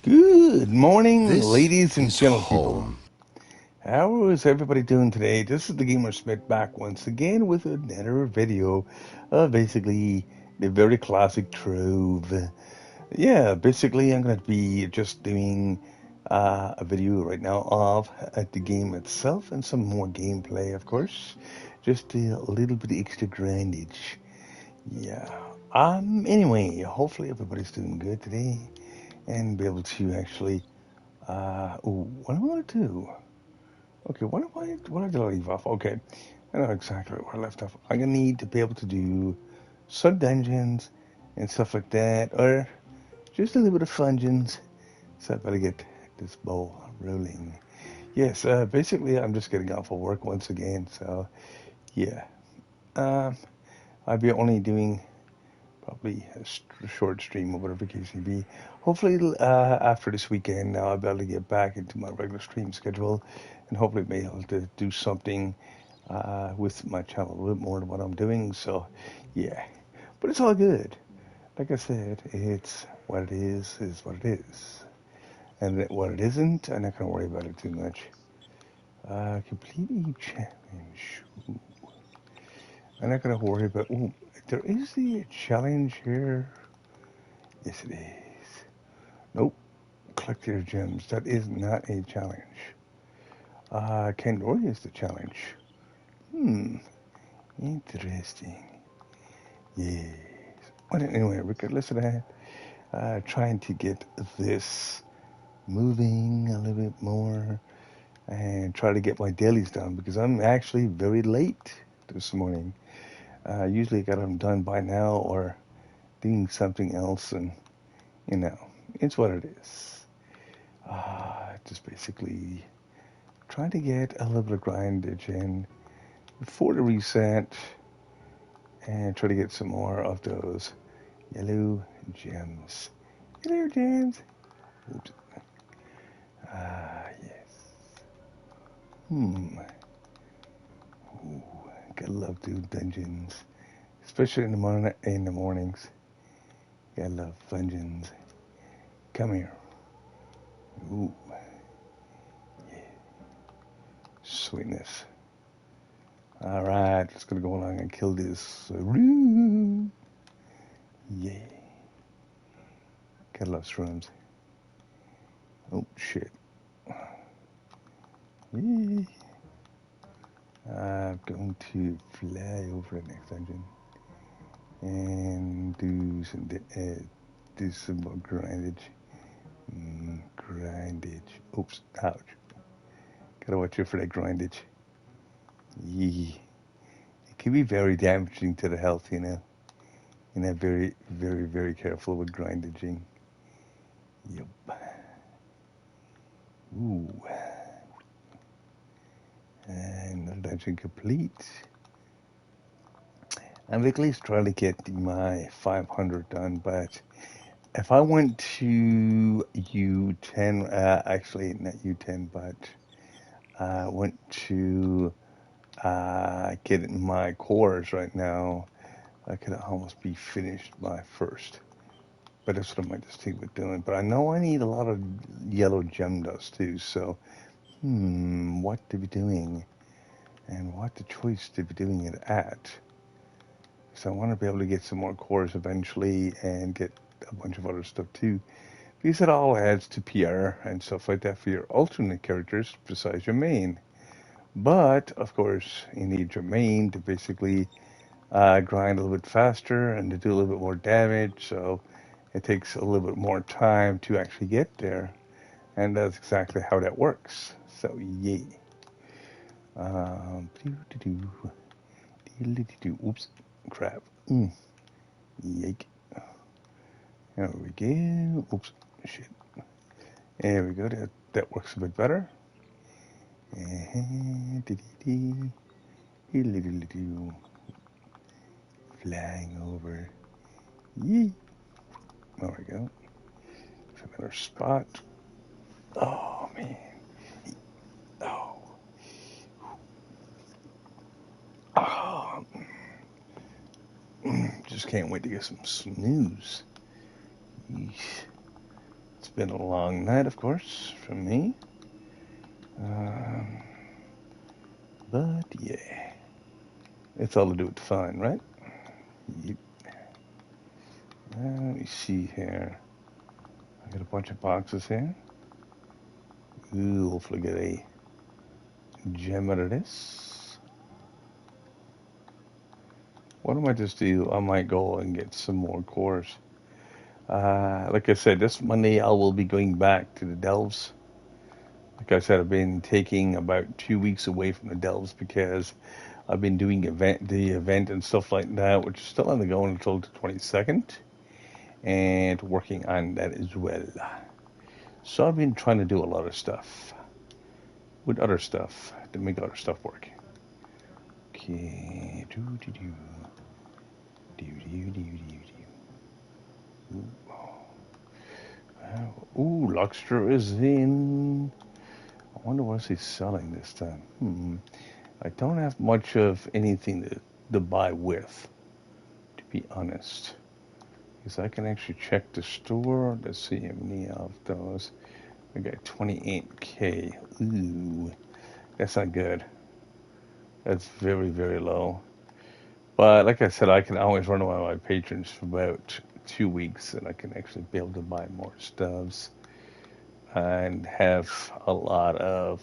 Good morning, This ladies and is gentle people. home. How is everybody doing today? This is the Gamer Smith back once again with another video of basically the very classic trove. Yeah, basically I'm going to be just doing a video right now of the game itself and some more gameplay, of course. Just a little bit extra grindage. Yeah. Anyway, hopefully everybody's doing good today and be able to actually what do I want to do? Okay, what did I leave off? Okay, I know exactly where I left off. I'm gonna need to be able to do some dungeons and stuff like that, or just a little bit of fungeons. So I better get this bowl rolling. Yes, basically I'm just getting off of work once again, so yeah. Um, I'll be only doing probably a short stream or whatever the case may be. Hopefully, after this weekend, now I'll be able to get back into my regular stream schedule and hopefully be able to do something with my channel a little bit more than what I'm doing. So, yeah, but it's all good. Like I said, it's what it is what it is. And what it isn't, I'm not going to worry about it too much. Complete a challenge. Ooh. I'm not going to worry about. Ooh, there is the challenge here. Yes, it is. Nope. Collect your gems. That is not a challenge. Kandori is the challenge. Hmm. Interesting. Yes. But anyway, regardless of that, trying to get this moving a little bit more and try to get my dailies done because I'm actually very late this morning. Usually I got them done by now or doing something else, and you know, it's what it is. Just basically trying to get a little bit of grindage in before the reset and try to get some more of those yellow gems. Yellow gems. Oops. Yes. Hmm. Ooh, gotta love doing dungeons, especially in the mornings. Gotta love dungeons. Come here. Ooh, sweetness. All right, just gonna go along and kill this. Yeah, gotta love shrooms. Oh shit. Yeah. I'm going to fly over the next dungeon and do some more grindage. Grindage. Oops, ouch. Gotta watch out for that grindage. Yee. It can be very damaging to the health, you know. And I'm very, very, very careful with grindaging. Yep. Ooh. And dungeon complete. I'm at least trying to get my 500 done, but if I went to U10, actually not U10, but I went to get my cores right now, I could almost be finished by first. But that's what I might just think with doing. But I know I need a lot of yellow gem dust too, so what to be doing and what the choice to be doing it at. So I want to be able to get some more cores eventually and get a bunch of other stuff too. Because it all adds to PR and stuff like that for your alternate characters besides your main. But, of course, you need your main to basically grind a little bit faster and to do a little bit more damage. So it takes a little bit more time to actually get there. And that's exactly how that works. So, yay. Oops, crap. Yike. There we go. Oops, shit. There we go. That works a bit better. Flying over. Yee. There we go. Another spot. Oh man. Oh. Oh. Just can't wait to get some snooze. Yeesh. It's been a long night, of course, from me. Um, but yeah, it's all to do with the fun, right? Yep. Let me see here. I got a bunch of boxes here. Ooh, hopefully get a gem out of this. What I might just do, I might go and get some more cores. Like I said, this Monday I will be going back to the delves. Like I said, I've been taking about 2 weeks away from the delves because I've been doing the event and stuff like that, which is still undergoing until the 22nd, and working on that as well. So I've been trying to do a lot of stuff with other stuff to make other stuff work. Okay, do do do do do do do do. Ooh, Luxtra is in. I wonder what he's selling this time. I don't have much of anything to buy with, to be honest. Because I can actually check the store. Let's see how many of those. I got 28K. Ooh, that's not good. That's very, very low. But like I said, I can always run away my patrons for about 2 weeks, and I can actually be able to buy more stuffs and have a lot of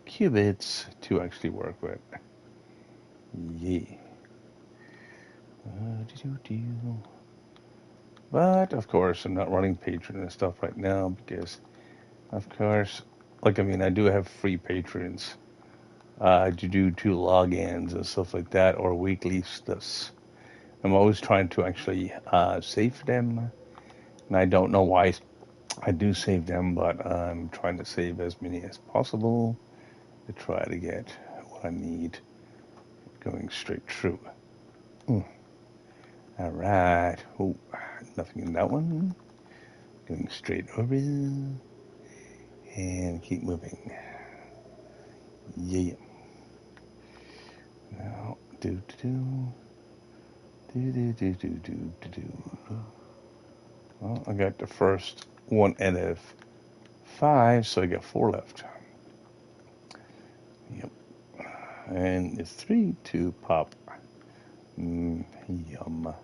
qubits to actually work with. Yeah. But of course, I'm not running Patreon and stuff right now because, of course, I do have free patrons to do 2 logins and stuff like that, or weekly stuff. I'm always trying to actually save them, and I don't know why I do save them, but I'm trying to save as many as possible to try to get what I need going straight through. Mm. All right. Oh, nothing in that one. Going straight over and keep moving. Yeah. Now, do do do do do do do do do. Well, I got the first one out of 5, so I got 4 left. Yep. And it's 3 to pop. Yum.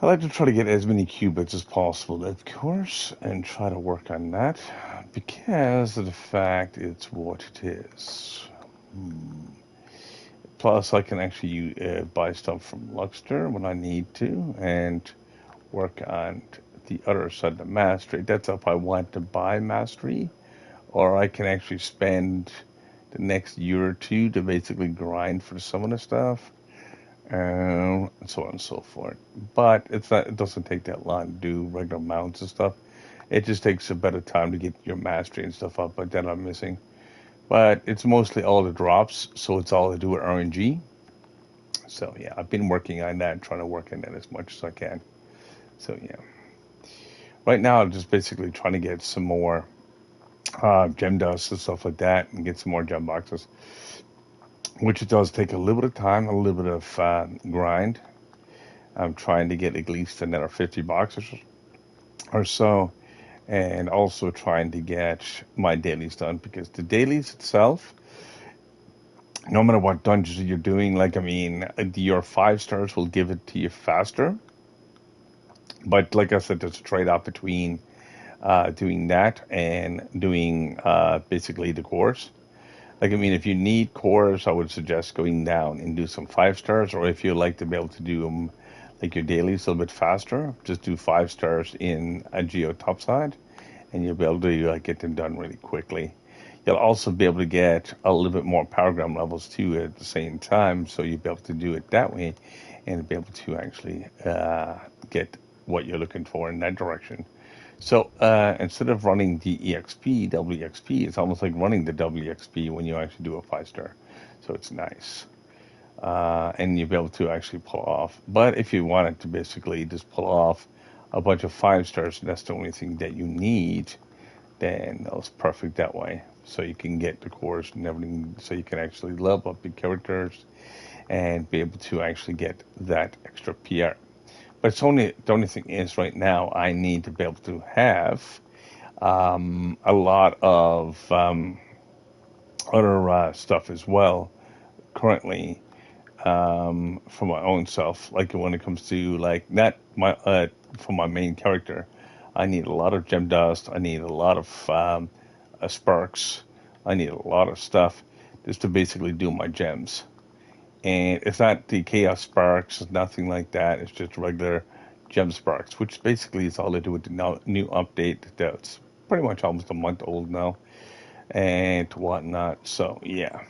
I like to try to get as many qubits as possible, of course, and try to work on that because of the fact it's what it is. Plus, I can actually buy stuff from Luxter when I need to and work on the other side of the mastery. That's if I want to buy mastery, or I can actually spend the next year or two to basically grind for some of the stuff, and so on and so forth. But it doesn't take that long to do regular mounts and stuff. It just takes a better time to get your mastery and stuff up, but that I'm missing. But it's mostly all the drops, so it's all to do with RNG. So yeah, I've been working on that, trying to work on that as much as I can. So yeah, right now I'm just basically trying to get some more gem dust and stuff like that, and get some more gem boxes, which it does take a little bit of time, a little bit of grind. I'm trying to get at least another 50 boxes or so, and also trying to get my dailies done because the dailies itself, no matter what dungeons you're doing, your 5 stars will give it to you faster. But like I said, there's a trade-off between doing that and doing basically the cores. If you need cores, I would suggest going down and do some 5 stars, or if you like to be able to do them like your dailies a little bit faster, just do 5 stars in a Geo Topside, and you'll be able to get them done really quickly. You'll also be able to get a little bit more powergram levels too at the same time, so you'll be able to do it that way and be able to actually get what you're looking for in that direction. So instead of running the EXP, WXP, it's almost like running the WXP when you actually do a 5 star. So it's nice. And you'll be able to actually pull off. But if you wanted to basically just pull off a bunch of 5 stars, and that's the only thing that you need, then that's perfect that way. So you can get the cores and everything, so you can actually level up your characters and be able to actually get that extra PR. but the only thing is right now I need to be able to have a lot of other stuff as well currently for my own self. Like when it comes to like not my for my main character, I need a lot of gem dust. I need a lot of sparks. I need a lot of stuff just to basically do my gems. And it's not the chaos sparks, it's nothing like that. It's just regular gem sparks, which basically is all they do with the new update that's pretty much almost a month old now and whatnot. So yeah.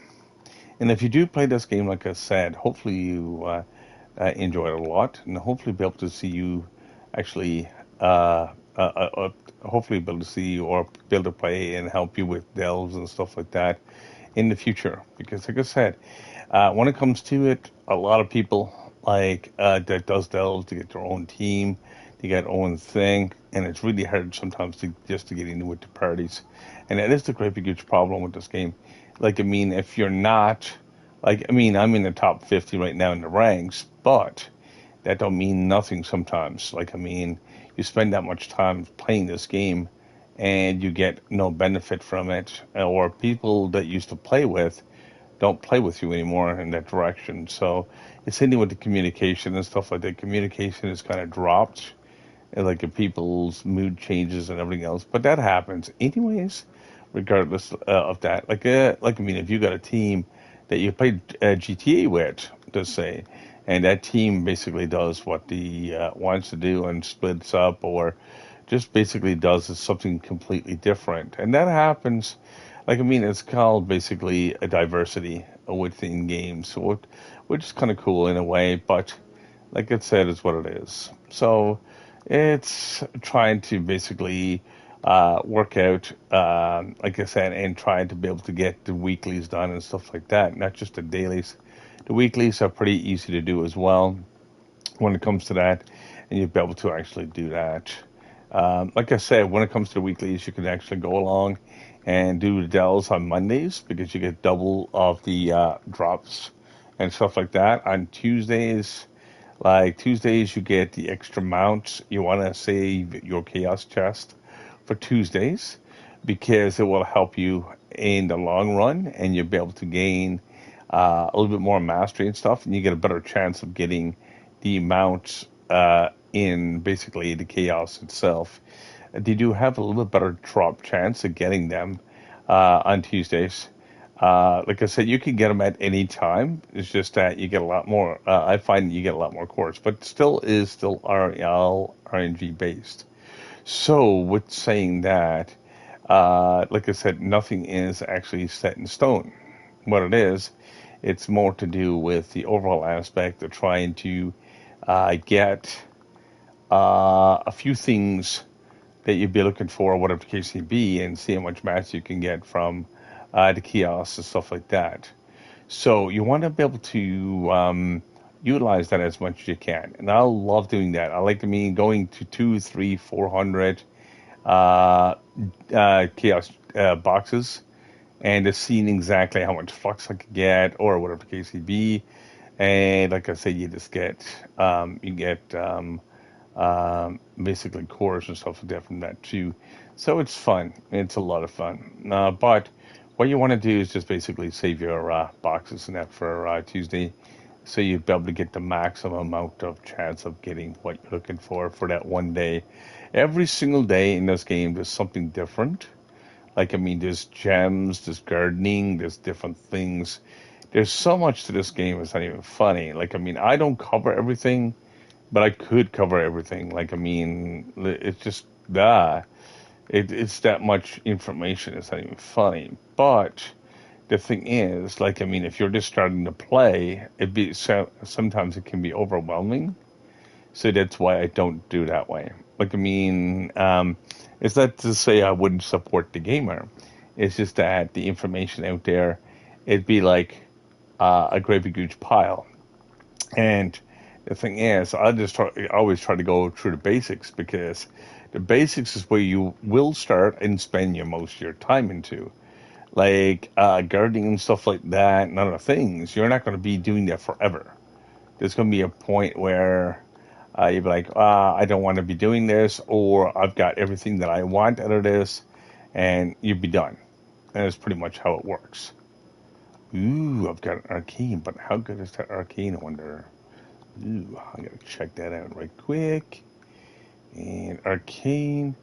And if you do play this game, like I said, hopefully you enjoy it a lot, and hopefully be able to see you actually, uh, uh, uh, uh, hopefully be able to see you or be able to play and help you with delves and stuff like that in the future. Because, like I said, when it comes to it, a lot of people like that does delves to get their own team, to get their own thing, and it's really hard sometimes to just to get into with the parties, and that is the great big huge problem with this game. Like, I mean, if you're not, like, I mean, I'm in the top 50 right now in the ranks, but that don't mean nothing sometimes. Like, I mean, you spend that much time playing this game and you get no benefit from it, or people that you used to play with don't play with you anymore in that direction. So it's ending with the communication and stuff like that. Communication is kind of dropped, and like if people's mood changes and everything else. But that happens anyways, regardless of that. Like I mean, if you got a team that you played GTA with, to say, and that team basically does what the wants to do and splits up, or just basically does something completely different, and that happens. Like I mean, it's called basically a diversity within games, so which is kind of cool in a way, but like I said, is what it is. So it's trying to basically work out, like I said, and trying to be able to get the weeklies done and stuff like that, not just the dailies. The weeklies are pretty easy to do as well when it comes to that, and you'll be able to actually do that. Like I said, when it comes to the weeklies, you can actually go along and do the dells on Mondays because you get double of the drops and stuff like that. On Tuesdays, like Tuesdays, you get the extra mounts. You want to save your chaos chest for Tuesdays because it will help you in the long run, and you'll be able to gain a little bit more mastery and stuff, and you get a better chance of getting the mounts in basically the chaos itself. They do have a little bit better drop chance of getting them on Tuesdays. Like I said, you can get them at any time. It's just that you get a lot more. I find you get a lot more cores, but still RL RNG based. So with saying that, like I said, nothing is actually set in stone. What it is, it's more to do with the overall aspect of trying to get a few things that you'd be looking for, whatever the case may be, and see how much mass you can get from the kiosks and stuff like that. So you want to be able to utilize that as much as you can, and I love doing that. I like going to 2, 3, 400 kiosk boxes and just seeing exactly how much flux I could get, or whatever the case may be. And like I said, you just get basically cores and stuff like that from that too. So it's fun. It's a lot of fun. But what you want to do is just basically save your boxes and that for Tuesday, so you'll be able to get the maximum amount of chance of getting what you're looking for that one day. Every single day in this game, there's something different. Like I mean, there's gems, there's gardening, there's different things. There's so much to this game. It's not even funny. Like I mean, I don't cover everything, but I could cover everything. Like I mean, it's just it's that much information. It's not even funny. But the thing is, like I mean, if you're just starting to play, sometimes it can be overwhelming. So that's why I don't do that way. Like I mean, it's not to say I wouldn't support the gamer. It's just that the information out there, it'd be like a great big huge pile. And the thing is, I always try to go through the basics because the basics is where you will start and spend your most of your time into. Like gardening and stuff like that and other things, you're not going to be doing that forever. There's going to be a point where You'd be like, I don't want to be doing this, or I've got everything that I want out of this, and you'd be done. And that's pretty much how it works. Ooh, I've got an arcane, but how good is that arcane, I wonder? Ooh, I gotta check that out right quick. And arcane,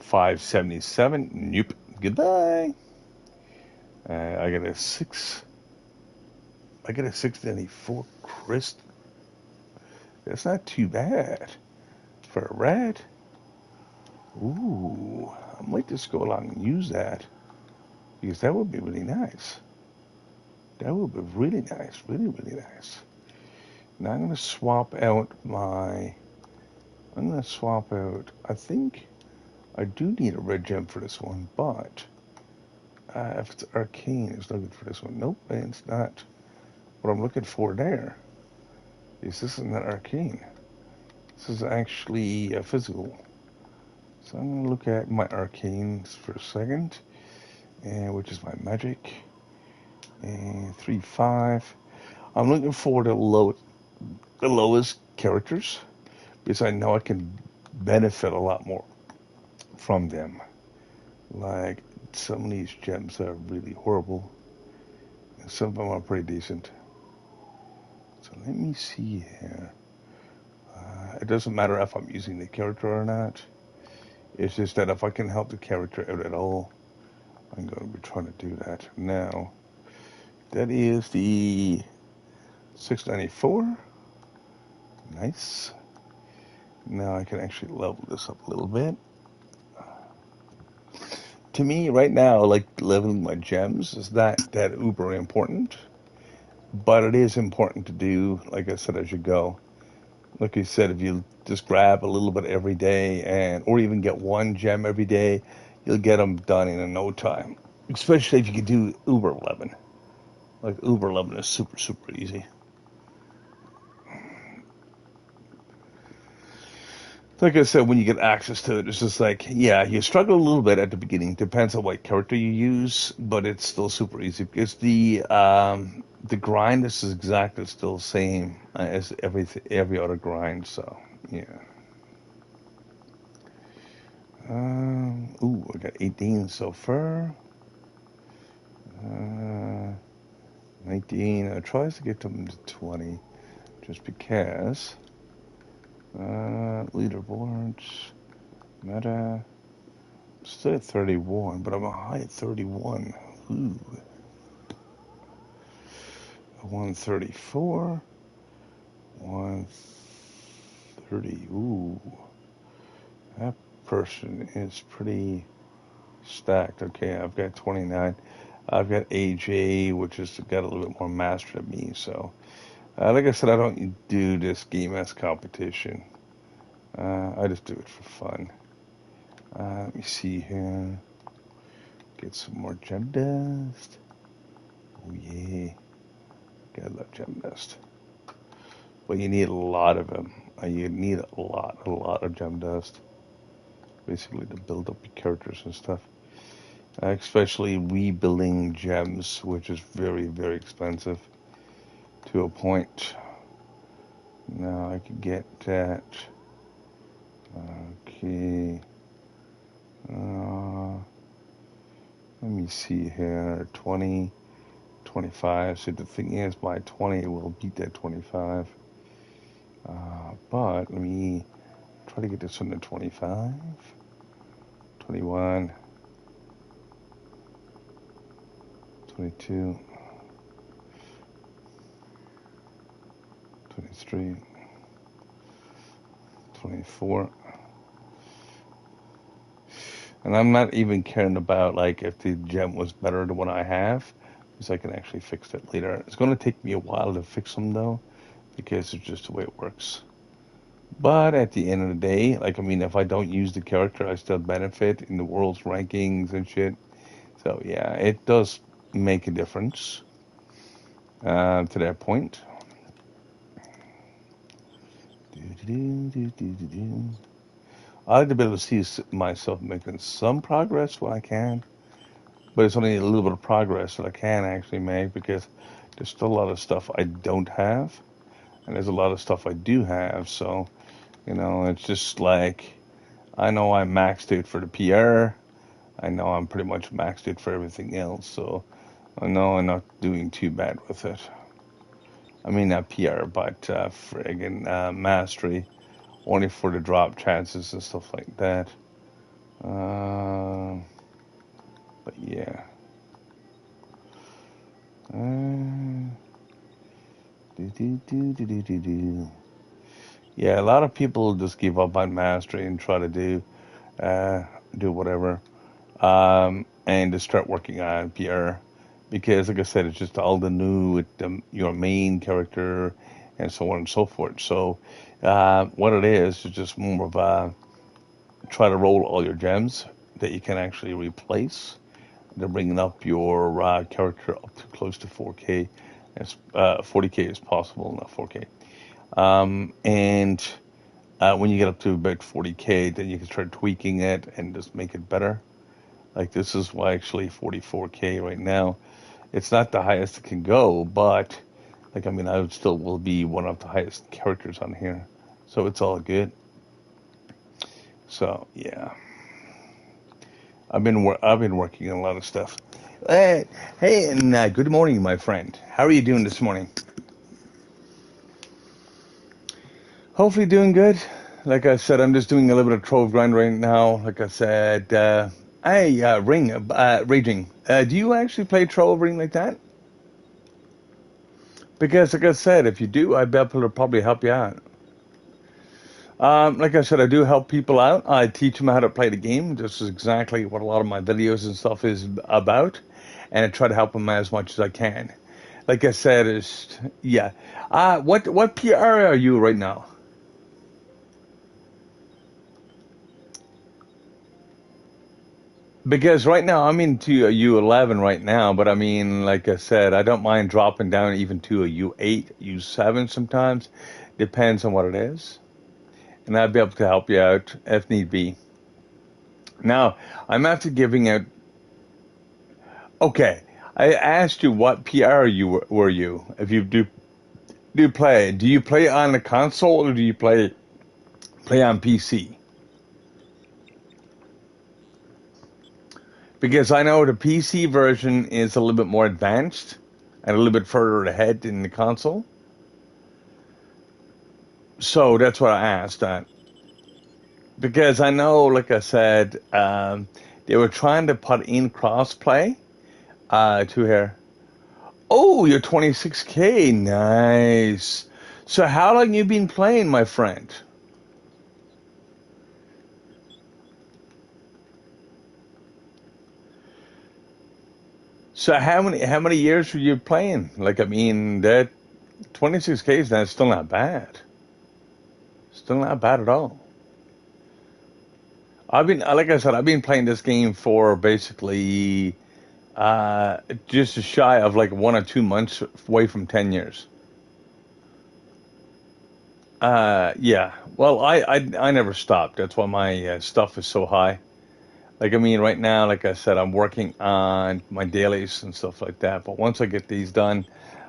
577. Nope. Goodbye. I got a 6. I got a 694 crystal. That's not too bad for a red. Ooh, I might just go along and use that because that would be really nice. That would be really nice, really, really nice. Now I'm gonna swap out my. I'm gonna swap out. I think I do need a red gem for this one, but if it's arcane, it's looking for this one. Nope, it's not what I'm looking for there. Is this is not arcane? This is actually physical. So I'm gonna look at my arcanes for a second, and which is my magic, and 3-5. I'm looking for the lowest characters because I know I can benefit a lot more from them. Like some of these gems are really horrible, and some of them are pretty decent. So let me see here. It doesn't matter if I'm using the character or not. It's just that if I can help the character out at all, I'm going to be trying to do that. Now, that is the 694. Nice. Now I can actually level this up a little bit. To me, right now, like leveling my gems is not that uber important, but it is important to do, like I said, as you go. Like you said, if you just grab a little bit every day, and or even get one gem every day, you'll get them done in no time. Especially if you can do Uber 11. Like Uber 11 is super, super easy. Like I said, when you get access to it, it's just like, yeah, you struggle a little bit at the beginning. Depends on what character you use, but it's still super easy because the grind is exactly still the same as every other grind. So yeah. Ooh, I got 18 so far. 19. I tries to get them to 20, just because. Leaderboards, meta. Still at 31, but I'm a high at 31. Ooh. 134. 130. Ooh. That person is pretty stacked. Okay, I've got 29. I've got AJ, which has got a little bit more master than me. So, like I said, I don't do this game as competition. I just do it for fun. Let me see here. Get some more gem dust. Oh yeah, gotta love gem dust. But you need a lot of them. You need a lot of gem dust, basically to build up your characters and stuff. Especially rebuilding gems, which is very, very expensive to a point. Now I can get that. Okay. Let me see here. 20, 25. So the thing is, my 20 will beat that 25. But let me try to get this under 25. 21. 22. 23. 24. And I'm not even caring about like if the gem was better than what I have, because I can actually fix that later. It's going to take me a while to fix them though, because it's just the way it works. But at the end of the day, like I mean, if I don't use the character, I still benefit in the world's rankings and shit. So yeah, it does make a difference to that point. I like to be able to see myself making some progress when I can, but it's only a little bit of progress that I can actually make because there's still a lot of stuff I don't have, and there's a lot of stuff I do have. So You know, it's just like I know I'm maxed out for the PR. I know I'm pretty much maxed out for everything else, so I know I'm not doing too bad with it. I mean, not PR, but friggin' mastery, only for the drop chances and stuff like that. Uh, but yeah. Uh, do. Yeah, a lot of people just give up on mastery and try to uh, do whatever, and to start working on PR, because, like I said, it's just all the new with your main character and so on and so forth. So, what it is just more of a try to roll all your gems that you can actually replace. They're bringing up your character up to close to 4K, as 40K as possible, not 4K. And when you get up to about 40K, then you can start tweaking it and just make it better. Like this is why actually 44K right now. It's not the highest it can go, but like I mean, I would still will be one of the highest characters on here, so it's all good. So yeah, I've been working on a lot of stuff. Hey, and good morning, my friend. How are you doing this morning? Hopefully doing good. Like I said, I'm just doing a little bit of trove grind right now. Like I said, hey, Raging. Do you actually play trove ring like that? Because, like I said, if you do, I'd be able to probably help you out. Like I said, I do help people out. I teach them how to play the game. This is exactly what a lot of my videos and stuff is about, and I try to help them as much as I can. Like I said, is yeah. What PR are you right now? Because right now I'm into a U11 right now, but I mean, like I said, I don't mind dropping down even to a U8, U7 sometimes. Depends on what it is, and I'd be able to help you out if need be. Now, I'm after giving out. Okay, I asked you what PR were you? If you do you play on the console or do you play on PC? Because I know the PC version is a little bit more advanced and a little bit further ahead in the console. So that's what I asked. Because I know, like I said, they were trying to put in crossplay to here. Oh, you're 26K. Nice. So how long you been playing, my friend? So how many years were you playing? Like I mean, that 26K is still not bad. Still not bad at all. Like I said, I've been playing this game for basically just shy of like 1 or 2 months away from 10 years. Yeah. Well, I never stopped. That's why my stuff is so high. Like I mean, right now, like I said, I'm working on my dailies and stuff like that. But once I get these done,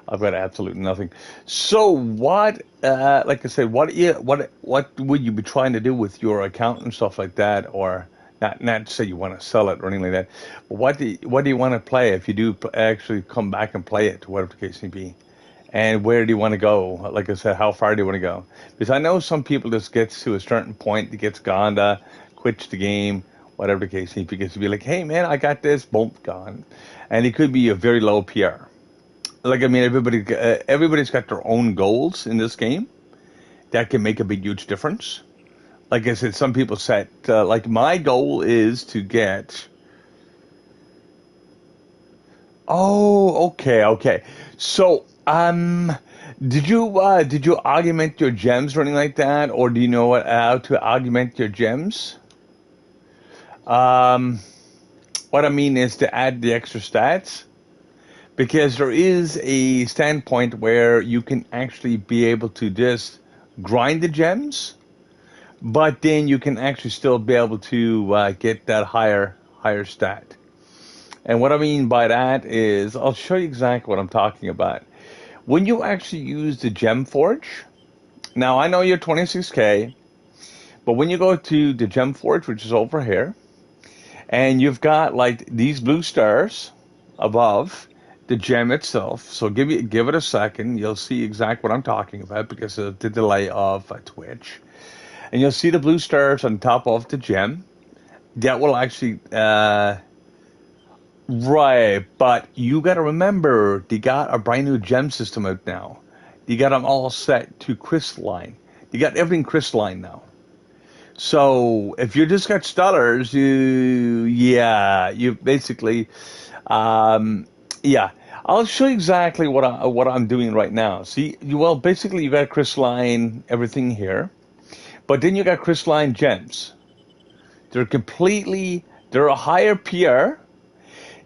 I've got absolutely nothing. So what? Like I said, what would you be trying to do with your account and stuff like that, or not to say you want to sell it or anything like that. But what do you want to play if you do actually come back and play it, whatever the case may be? And where do you want to go? Like I said, how far do you want to go? Because I know some people just gets to a certain point, that gets gone, quits the game, whatever the case may be. Because you be like, hey man, I got this, boom, gone, and it could be a very low PR. Like I mean, everybody's got their own goals in this game that can make a big huge difference. Like I said, some people set like my goal is to get. Oh, okay, okay. So, did you augment your gems or anything like that, or do you know how to augment your gems? Um, what I mean is to add the extra stats, because there is a standpoint where you can actually be able to just grind the gems, but then you can actually still be able to get that higher stat. And what I mean by that is, I'll show you exactly what I'm talking about. When you actually use the Gem Forge, now I know you're 26K, But when you go to the gem forge, which is over here, and you've got like these blue stars above the gem itself. So give it a second. You'll see exactly what I'm talking about because of the delay of Twitch. And you'll see the blue stars on top of the gem. That will actually right, but you got to remember they got a brand new gem system out now. You got them all set to crystalline. You got everything crystalline now. So if you just got stellars, you basically, um, yeah. I'll show you exactly what I'm doing right now. See, well, basically you got crystalline everything here, but then you got crystalline gems. They're completely, they're a higher PR.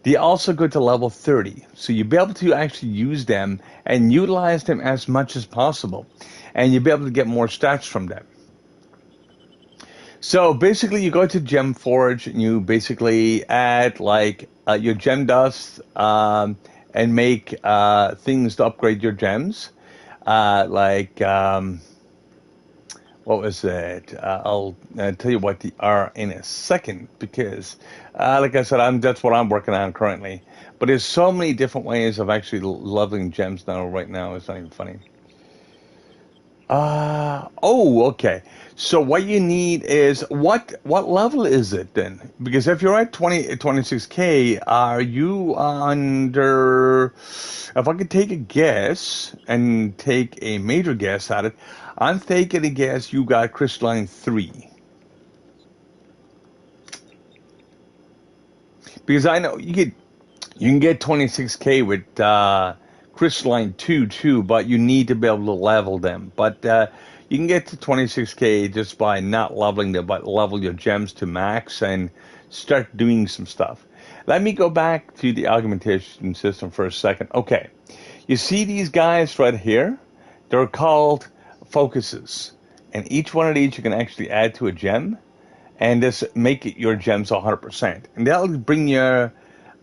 They also go to level 30, so you'll be able to actually use them and utilize them as much as possible, and you'll be able to get more stats from them. So basically, you go to Gem Forge and you basically add like your gem dust and make things to upgrade your gems. Like what was it? I'll tell you what they are in a second because, like I said, that's what I'm working on currently. But there's so many different ways of actually leveling gems now. Right now, it's not even funny. Oh, okay. So what you need is what level is it then? Because if you're at 26K, are you under, if I could take a guess and take a major guess at it, I'm taking a guess you got crystalline 3. Because I know you can get 26K with crystalline 2 too, but you need to be able to level them. But you can get to 26K just by not leveling them, but level your gems to max and start doing some stuff. Let me go back to the augmentation system for a second. Okay, you see these guys right here? They're called focuses. And each one of these you can actually add to a gem and just make it your gems 100%. And that'll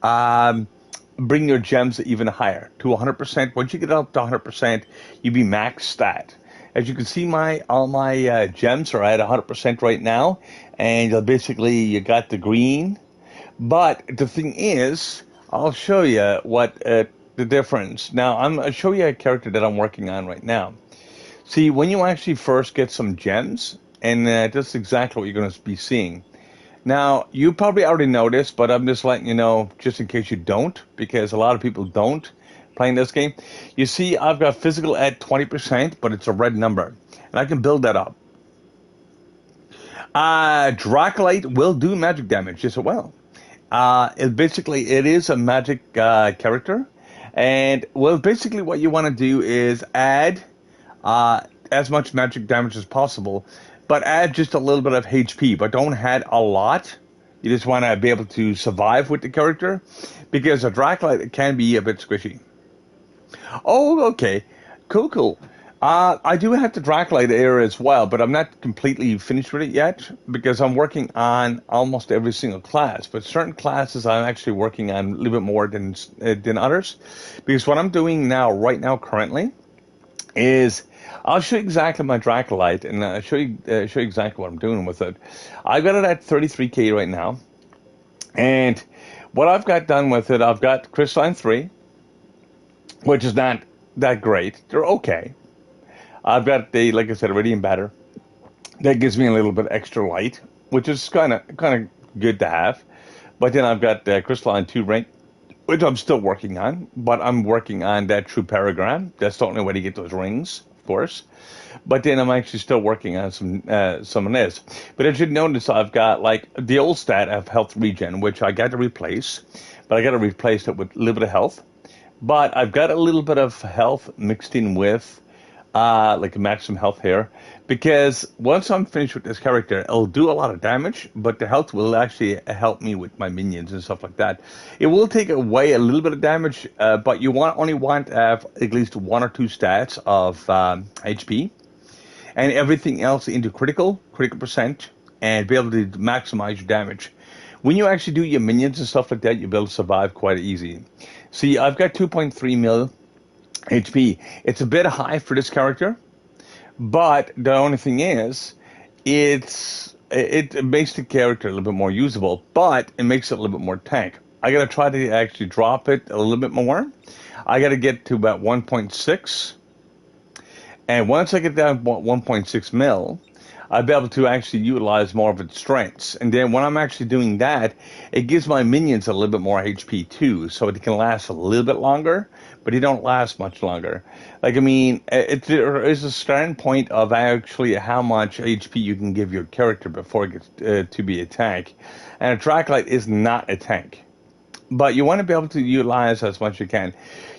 um, bring your gems even higher to 100%. Once you get up to 100%, you'll be max stat. As you can see, all my gems are at 100% right now, and basically you got the green. But the thing is, I'll show you what the difference. Now, I'll show you a character that I'm working on right now. See, when you actually first get some gems, and that's exactly what you're going to be seeing. Now, you probably already know this, but I'm just letting you know just in case you don't, because a lot of people don't playing this game. You see, I've got physical at 20%, but it's a red number, and I can build that up. Dracolite will do magic damage as well. It is a magic character, and well, basically what you want to do is add as much magic damage as possible, but add just a little bit of HP, but don't add a lot. You just want to be able to survive with the character, because a Dracolite can be a bit squishy. Oh, okay. Cool. I do have the Dracolite area as well, but I'm not completely finished with it yet, because I'm working on almost every single class. But certain classes I'm actually working on a little bit more than others, because what I'm doing right now currently, is I'll show you exactly my Dracolite, and show you exactly what I'm doing with it. I've got it at 33K right now, and what I've got done with it, I've got Crystalline 3, which is not that great. They're okay. I've got like I said, Iridium Batter. That gives me a little bit extra light, which is kind of good to have. But then I've got Crystalline 2 rank, which I'm still working on, but I'm working on that True Paragram. That's the only way to get those rings, of course. But then I'm actually still working on some of this. But as you notice, I've got like the old stat of health regen, which I got to replace, but I got to replace it with a little bit of health. But I've got a little bit of health mixed in with like a maximum health here, because once I'm finished with this character, it'll do a lot of damage, but the health will actually help me with my minions and stuff like that. It will take away a little bit of damage, but you only want to have at least 1 or 2 stats of HP, and everything else into critical percent, and be able to maximize your damage. When you actually do your minions and stuff like that, you'll be able to survive quite easy. See, I've got 2.3 mil HP. It's a bit high for this character, but the only thing is, it makes the character a little bit more usable, but it makes it a little bit more tank. I gotta try to actually drop it a little bit more. I gotta get to about 1.6, and once I get down to 1.6 mil, I'll be able to actually utilize more of its strengths. And then when I'm actually doing that, it gives my minions a little bit more HP too, so it can last a little bit longer, but it don't last much longer. Like, I mean, there is a starting point of actually how much HP you can give your character before it gets to be a tank. And a Dracolight is not a tank, but you want to be able to utilize as much as you can.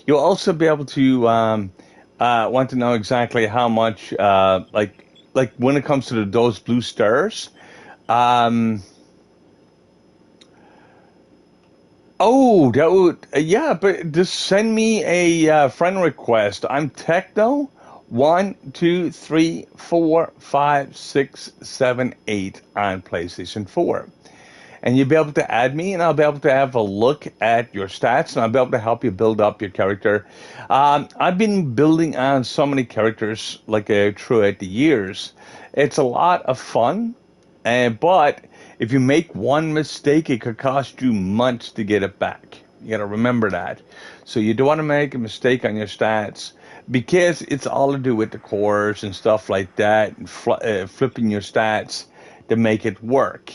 You'll also be able to want to know exactly how much, like when it comes to those blue stars. Um, oh, that would yeah, but just send me a friend request. I'm Techno. 1, 2, 3, 4, 5, 6, 7, 8 on PlayStation 4. And you'll be able to add me, and I'll be able to have a look at your stats, and I'll be able to help you build up your character. I've been building on so many characters like throughout the years. It's a lot of fun, and but if you make one mistake, it could cost you months to get it back. You got to remember that. So you don't want to make a mistake on your stats because it's all to do with the cores and stuff like that, and flipping your stats to make it work.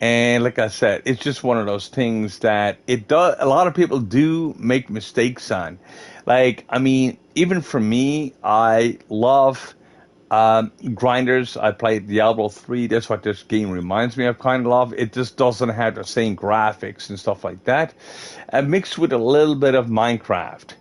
And like I said, it's just one of those things that it does. A lot of people do make mistakes on. Like, I mean, even for me, I love grinders. I played Diablo 3. That's what this game reminds me of, kind of love. It just doesn't have the same graphics and stuff like that. Mixed with a little bit of Minecraft.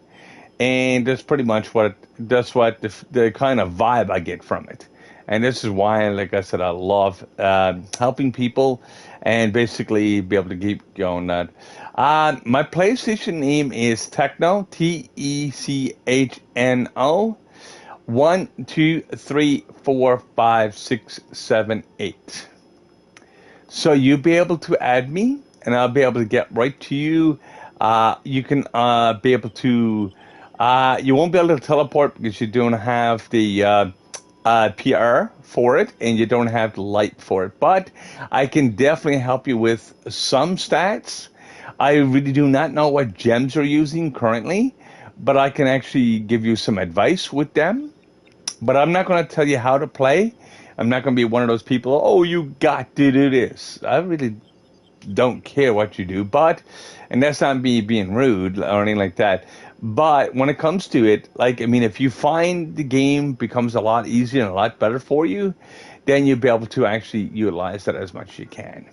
And that's pretty much what the kind of vibe I get from it. And this is why, like I said, I love helping people and basically be able to keep going that. My PlayStation name is Techno, Techno, 1, 2, 3, 4, 5, 6, 7, 8. So you'll be able to add me, and I'll be able to get right to you. You can be able to. You won't be able to teleport because you don't have the PR for it, and you don't have the light for it. But I can definitely help you with some stats. I really do not know what gems you're using currently, but I can actually give you some advice with them. But I'm not going to tell you how to play. I'm not going to be one of those people, oh, you got to do this. I really don't care what you do, and that's not me being rude or anything like that. But when it comes to it, like, I mean, if you find the game becomes a lot easier and a lot better for you, then you'll be able to actually utilize that as much as you can.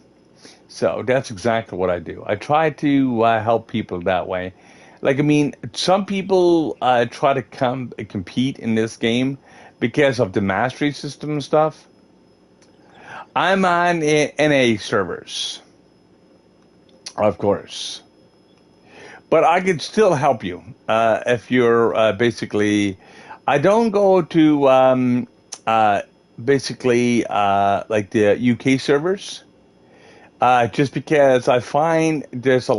So that's exactly what I do. I try to help people that way. Like, I mean, some people try to compete in this game because of the mastery system and stuff. I'm on NA servers, of course. But I could still help you if you're basically. I don't go to basically like the UK servers just because I find there's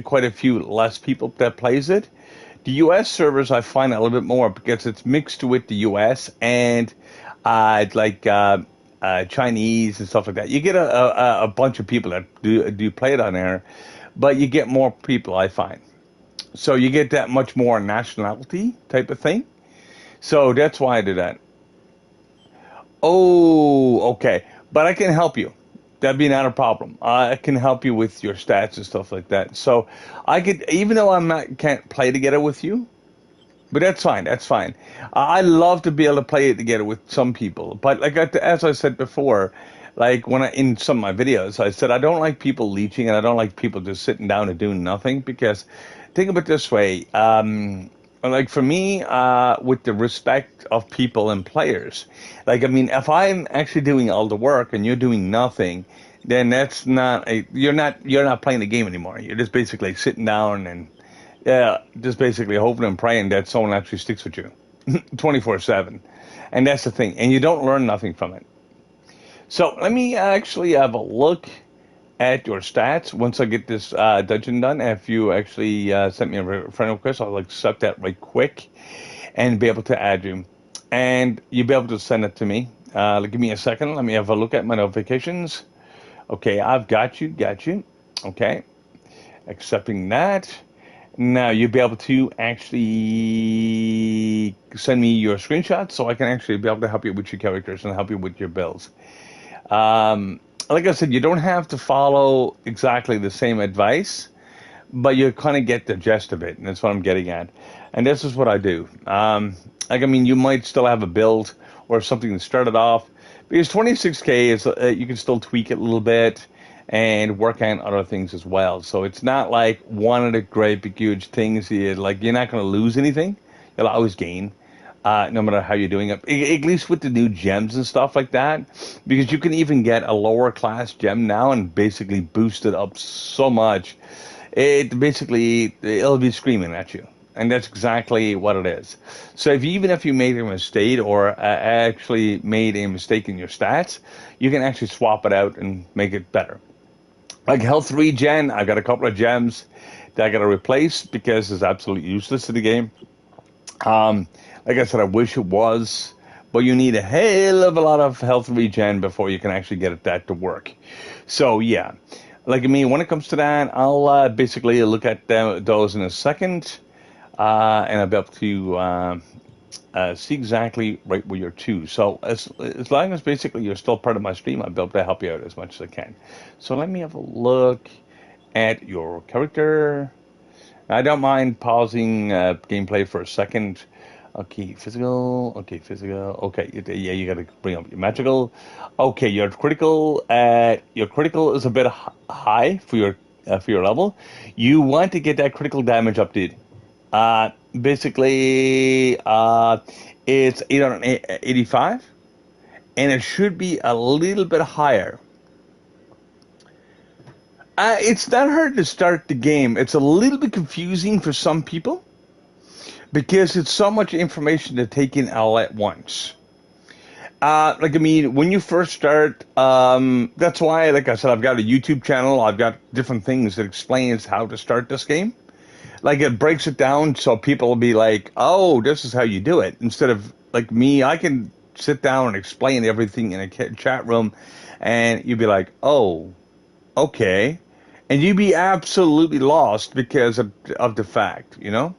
quite a few less people that plays it. The US servers I find a little bit more because it's mixed with the US and like Chinese and stuff like that. You get a bunch of people that do play it on there, but you get more people I find. So you get that much more nationality type of thing. So that's why I do that. Oh, okay. But I can help you. That'd be not a problem. I can help you with your stats and stuff like that. So I could, even though can't play together with you, but that's fine. That's fine. I love to be able to play it together with some people. But like as I said before, like when in some of my videos, I said I don't like people leeching and I don't like people just sitting down and doing nothing because think of it this way. Like for me, with the respect of people and players, like I mean, if I'm actually doing all the work and you're doing nothing, then that's not you're not playing the game anymore. You're just basically sitting down and just basically hoping and praying that someone actually sticks with you 24/7. And that's the thing. And you don't learn nothing from it. So let me actually have a look at your stats once I get this dungeon done. If you actually sent me a friend request, I'll accept that right quick and be able to add you. And you'll be able to send it to me Give me a second. Let me have a look at my notifications. Okay, I've got you. Got you. Okay, accepting that. Now you'll be able to actually send me your screenshots so I can actually be able to help you with your characters and help you with your builds. Um, like I said, you don't have to follow exactly the same advice, but you kind of get the gist of it, and that's what I'm getting at. And this is what I do. You might still have a build or something that started off because 26K is you can still tweak it a little bit and work on other things as well. So it's not like one of the great big huge things. You're not going to lose anything. You'll always gain. No matter how you're doing it, at least with the new gems and stuff like that, because you can even get a lower class gem now and basically boost it up so much it'll be screaming at you, and that's exactly what it is. So even if you made a mistake or actually made a mistake in your stats, you can actually swap it out and make it better. Like health regen, I've got a couple of gems that I got to replace because it's absolutely useless to the game. Like I said, I wish it was, but you need a hell of a lot of health regen before you can actually get that to work. So yeah, like me, when it comes to that, I'll basically look at those in a second, and I'll be able to see exactly right where you're to. So as long as basically you're still part of my stream, I'll be able to help you out as much as I can. So let me have a look at your character. I don't mind pausing gameplay for a second. Okay, physical. Okay, physical. Okay, yeah, you got to bring up your magical. Okay, your critical. Your critical is a bit high for your level. You want to get that critical damage up, dude. Basically, it's 885, and it should be a little bit higher. It's not hard to start the game. It's a little bit confusing for some people because it's so much information to take in all at once. When you first start, that's why, like I said, I've got a YouTube channel. I've got different things that explains how to start this game. Like it breaks it down so people will be like, oh, this is how you do it. Instead of like me, I can sit down and explain everything in a chat room and you'd be like, oh, okay. And you'd be absolutely lost because of the fact, you know?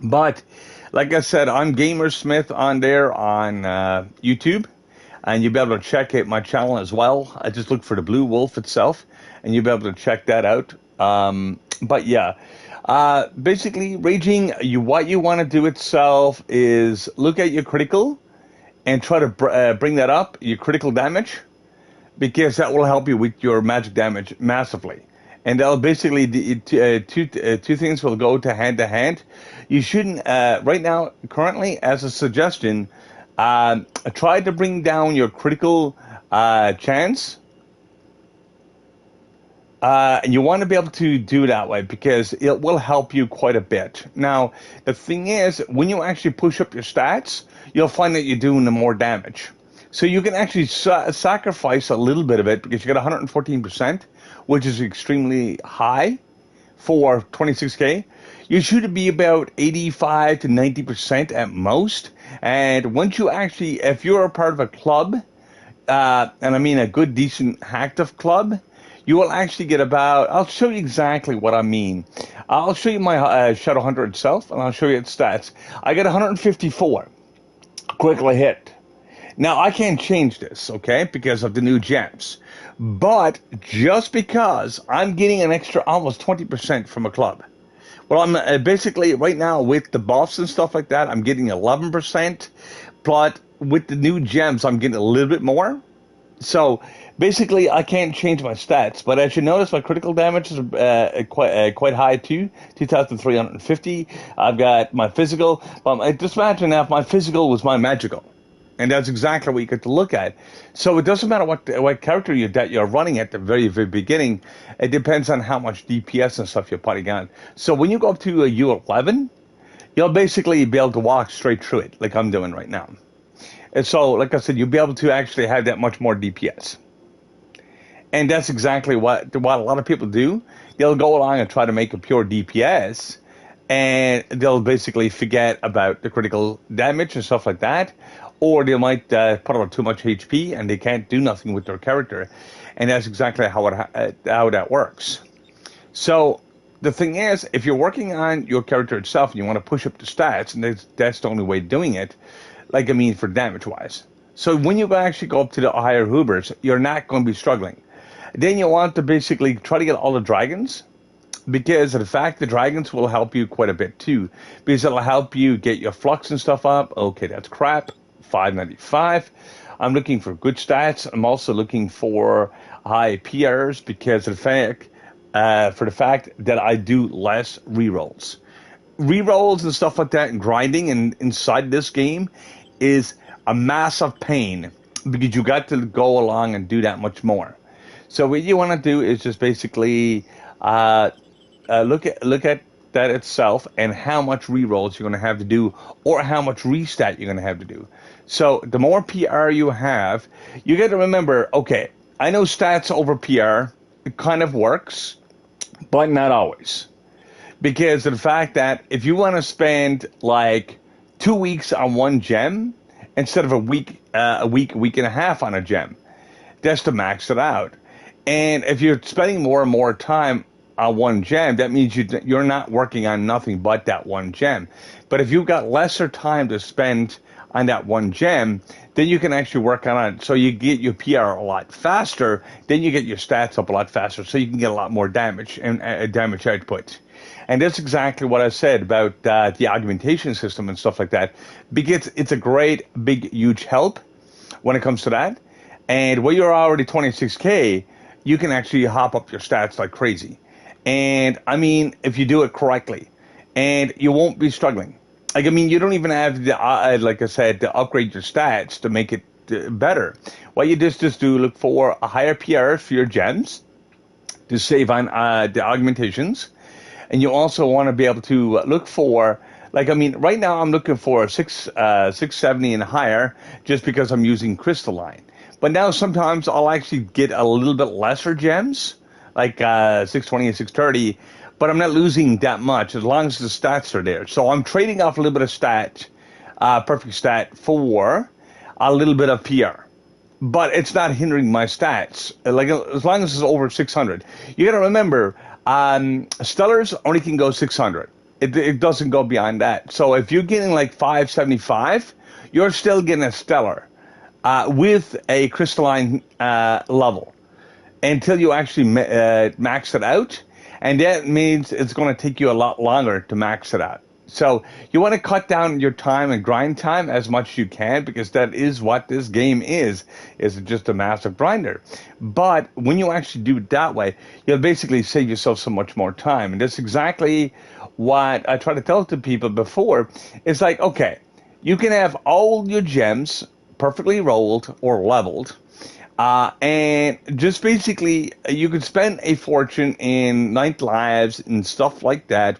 But like I said, I'm Gamersmith on there on YouTube, and you'll be able to check out my channel as well. I just look for the Blue Wolf itself, and you'll be able to check that out. But yeah, basically, raging. What you want to do itself is look at your critical and try to bring that up, your critical damage, because that will help you with your magic damage massively. And that'll basically two things will go to hand. You shouldn't right now, currently, as a suggestion, try to bring down your critical chance. And you want to be able to do that way because it will help you quite a bit. Now, the thing is, when you actually push up your stats, you'll find that you're doing the more damage. So you can actually sacrifice a little bit of it because you got 114%, which is extremely high for 26K. You should be about 85 to 90% at most. And once you actually, if you're a part of a club, and I mean a good, decent, active club, you will actually get about, I'll show you exactly what I mean. I'll show you my Shadow Hunter itself, and I'll show you its stats. I got 154. Quickly hit. Now, I can't change this, okay, because of the new gems. But just because I'm getting an extra almost 20% from a club. Well, I'm basically, right now, with the buffs and stuff like that, I'm getting 11%. But with the new gems, I'm getting a little bit more. So, basically, I can't change my stats. But as you notice, my critical damage is quite high, too, 2,350. I've got my physical. Just imagine now if my physical was my magical. And that's exactly what you get to look at. So it doesn't matter what character you're running at the very, very beginning. It depends on how much DPS and stuff you're putting on. So when you go up to a U11, you'll basically be able to walk straight through it, like I'm doing right now. And so, like I said, you'll be able to actually have that much more DPS. And that's exactly what a lot of people do. They'll go along and try to make a pure DPS, and they'll basically forget about the critical damage and stuff like that. or they might put on too much HP and they can't do nothing with their character, and that's exactly how that works. So the thing is, if you're working on your character itself and you want to push up the stats, and that's the only way of doing it, like I mean for damage wise. So when you actually go up to the higher Hoobers, you're not going to be struggling. Then you want to basically try to get all the dragons, because of the fact the dragons will help you quite a bit too, because it'll help you get your flux and stuff up. Okay, that's crap. 595. I'm looking for good stats. I'm also looking for high PRs because of the fact, for the fact that I do less rerolls. Rerolls and stuff like that and grinding and inside this game is a massive pain because you got to go along and do that much more. So what you want to do is just basically look at that itself and how much rerolls you're going to have to do, or how much restat you're going to have to do. So the more PR you have, you got to remember, okay, I know stats over PR, it kind of works, but not always. Because of the fact that if you want to spend like 2 weeks on one gem instead of a week and a half on a gem, that's to max it out. And if you're spending more and more time on one gem, that means you're not working on nothing but that one gem. But if you've got lesser time to spend on that one gem, then you can actually work on it. So you get your PR a lot faster, then you get your stats up a lot faster, so you can get a lot more damage and damage output. And that's exactly what I said about the augmentation system and stuff like that, because it's a great, big, huge help when it comes to that. And when you're already 26K, you can actually hop up your stats like crazy. And I mean, if you do it correctly, and you won't be struggling. Like, I mean, you don't even have the, like I said, to upgrade your stats to make it better. What you just do, look for a higher PR for your gems to save on the augmentations. And you also want to be able to look for, like, I mean, right now I'm looking for 670 and higher just because I'm using crystalline. But now sometimes I'll actually get a little bit lesser gems, like 620 and 630, but I'm not losing that much as long as the stats are there. So I'm trading off a little bit of stat, perfect stat, for a little bit of PR. But it's not hindering my stats, like as long as it's over 600. You got to remember, Stellars only can go 600. It doesn't go beyond that. So if you're getting like 575, you're still getting a Stellar with a crystalline level until you actually max it out. And that means it's going to take you a lot longer to max it out. So you want to cut down your time and grind time as much as you can, because that is what this game is just a massive grinder. But when you actually do it that way, you'll basically save yourself so much more time. And that's exactly what I try to tell to people before. It's like, okay, you can have all your gems perfectly rolled or leveled, and just basically you could spend a fortune in night lives and stuff like that.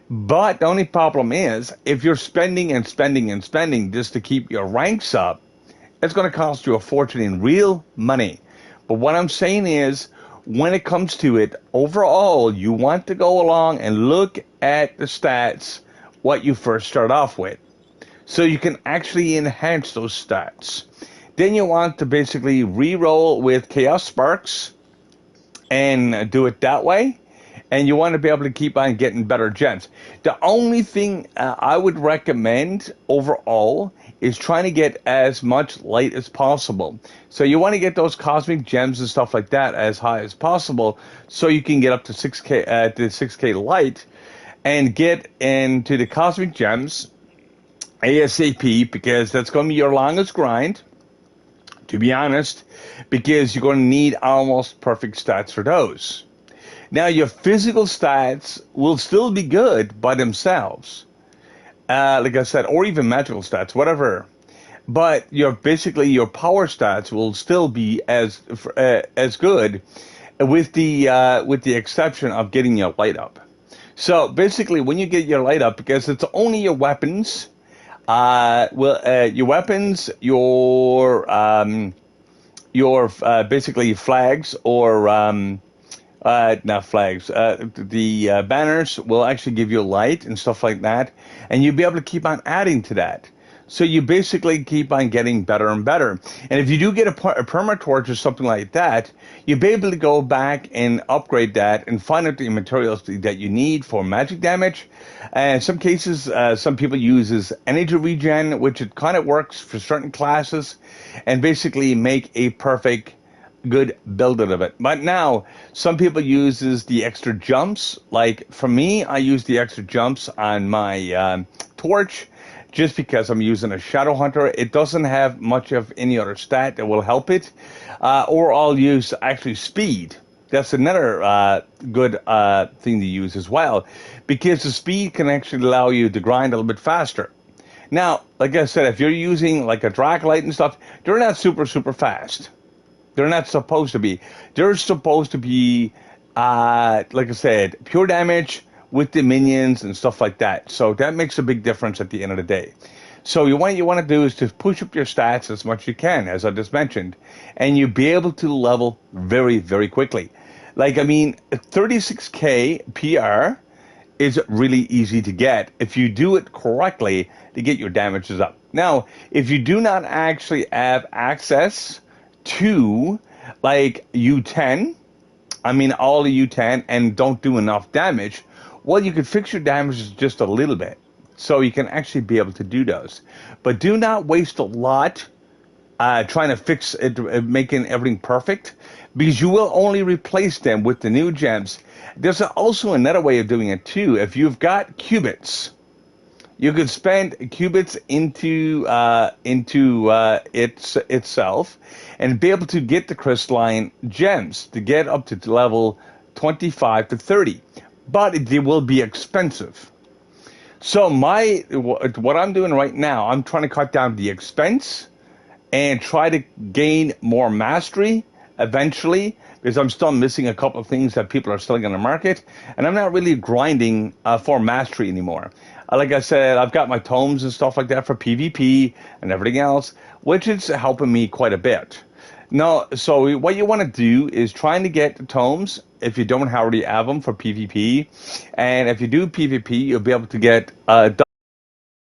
But the only problem is, if you're spending and spending and spending just to keep your ranks up, it's going to cost you a fortune in real money. But what I'm saying is, when it comes to it, overall, you want to go along and look at the stats, what you first start off with, so you can actually enhance those stats. Then you want to basically re-roll with Chaos Sparks and do it that way. And you want to be able to keep on getting better gems. The only thing I would recommend overall is trying to get as much light as possible. So you want to get those cosmic gems and stuff like that as high as possible, so you can get up to 6K light and get into the cosmic gems ASAP, because that's going to be your longest grind, to be honest, because you're going to need almost perfect stats for those. Now, your physical stats will still be good by themselves, like I said, or even magical stats, whatever. But your power stats will still be as good, with the exception of getting your light up. So basically, when you get your light up, because it's only your weapons, your basically flags, or not flags. The banners will actually give you light and stuff like that, and you'll be able to keep on adding to that. So you basically keep on getting better and better. And if you do get a perma torch or something like that, you'll be able to go back and upgrade that and find out the materials that you need for magic damage. And in some cases, some people use energy regen, which it kind of works for certain classes, and basically make a perfect good build out of it. But now some people uses the extra jumps. Like for me, I use the extra jumps on my torch just because I'm using a shadow hunter. It doesn't have much of any other stat that will help it. Or I'll use actually speed. That's another good thing to use as well, because the speed can actually allow you to grind a little bit faster. Now, like I said, if you're using like a Dracolight and stuff, they're not super fast. They're not supposed to be. They're supposed to be, like I said, pure damage with the minions and stuff like that. So that makes a big difference at the end of the day. So what you want to do is to push up your stats as much as you can, as I just mentioned, and you'll be able to level very quickly. Like, I mean, 36k PR is really easy to get if you do it correctly to get your damages up. Now, if you do not actually have access to like U10, I mean all the U10, and don't do enough damage, well, you can fix your damages just a little bit. So you can actually be able to do those. But do not waste a lot trying to fix it, making everything perfect, because you will only replace them with the new gems. There's also another way of doing it too. If you've got qubits, you could spend qubits into itself and be able to get the crystalline gems to get up to level 25 to 30. But they will be expensive. So what I'm doing right now, I'm trying to cut down the expense and try to gain more mastery eventually, because I'm still missing a couple of things that people are selling on the market, and I'm not really grinding for mastery anymore. Like I said, I've got my tomes and stuff like that for PvP and everything else, which is helping me quite a bit. No, so what you want to do is trying to get the tomes if you don't already have them for PvP, and if you do PvP, you'll be able to get